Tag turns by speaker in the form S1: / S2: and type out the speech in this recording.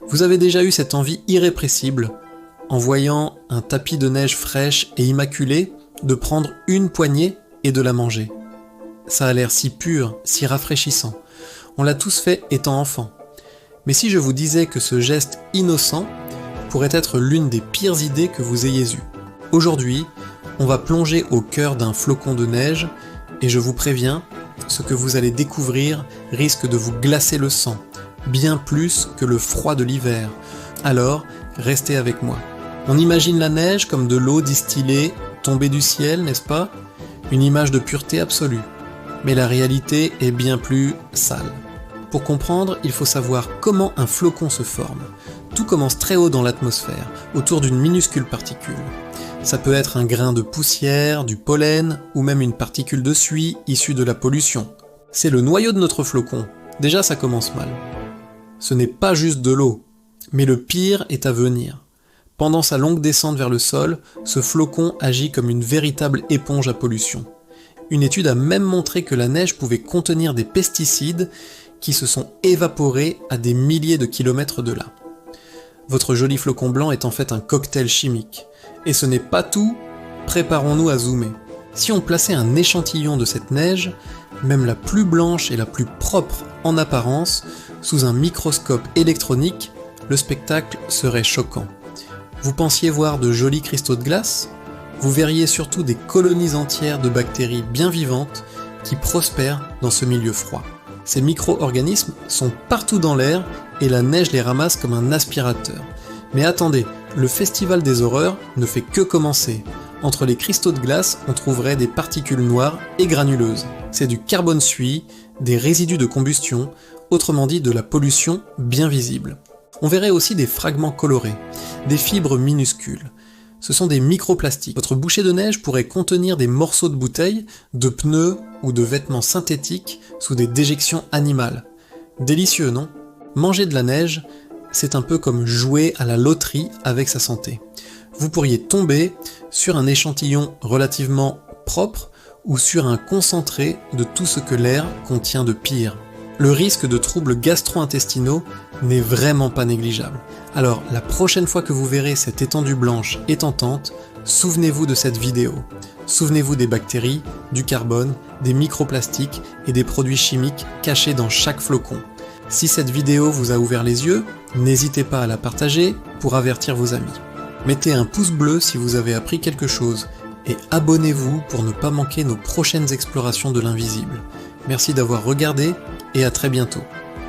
S1: Vous avez déjà eu cette envie irrépressible, en voyant un tapis de neige fraîche et immaculé, de prendre une poignée et de la manger. Ça a l'air si pur, si rafraîchissant. On l'a tous fait étant enfant. Mais si je vous disais que ce geste innocent pourrait être l'une des pires idées que vous ayez eues. Aujourd'hui, on va plonger au cœur d'un flocon de neige, et je vous préviens, ce que vous allez découvrir risque de vous glacer le sang, bien plus que le froid de l'hiver. Alors, restez avec moi. On imagine la neige comme de l'eau distillée, tombée du ciel, n'est-ce pas? Une image de pureté absolue. Mais la réalité est bien plus sale. Pour comprendre, il faut savoir comment un flocon se forme. Tout commence très haut dans l'atmosphère, autour d'une minuscule particule. Ça peut être un grain de poussière, du pollen, ou même une particule de suie issue de la pollution. C'est le noyau de notre flocon. Déjà, ça commence mal. Ce n'est pas juste de l'eau, mais le pire est à venir. Pendant sa longue descente vers le sol, ce flocon agit comme une véritable éponge à pollution. Une étude a même montré que la neige pouvait contenir des pesticides qui se sont évaporés à des milliers de kilomètres de là. Votre joli flocon blanc est en fait un cocktail chimique. Et ce n'est pas tout, préparons-nous à zoomer. Si on plaçait un échantillon de cette neige, même la plus blanche et la plus propre en apparence, sous un microscope électronique, le spectacle serait choquant. Vous pensiez voir de jolis cristaux de glace? Vous verriez surtout des colonies entières de bactéries bien vivantes qui prospèrent dans ce milieu froid. Ces micro-organismes sont partout dans l'air et la neige les ramasse comme un aspirateur. Mais attendez, le festival des horreurs ne fait que commencer. Entre les cristaux de glace, on trouverait des particules noires et granuleuses. C'est du carbone suie, des résidus de combustion, autrement dit de la pollution bien visible. On verrait aussi des fragments colorés, des fibres minuscules. Ce sont des microplastiques. Votre bouchée de neige pourrait contenir des morceaux de bouteilles, de pneus ou de vêtements synthétiques sous des déjections animales. Délicieux, non? Manger de la neige, c'est un peu comme jouer à la loterie avec sa santé. Vous pourriez tomber sur un échantillon relativement propre ou sur un concentré de tout ce que l'air contient de pire. Le risque de troubles gastro-intestinaux n'est vraiment pas négligeable. Alors, la prochaine fois que vous verrez cette étendue blanche et tentante, souvenez-vous de cette vidéo. Souvenez-vous des bactéries, du carbone, des microplastiques et des produits chimiques cachés dans chaque flocon. Si cette vidéo vous a ouvert les yeux, n'hésitez pas à la partager pour avertir vos amis. Mettez un pouce bleu si vous avez appris quelque chose et abonnez-vous pour ne pas manquer nos prochaines explorations de l'invisible. Merci d'avoir regardé et à très bientôt.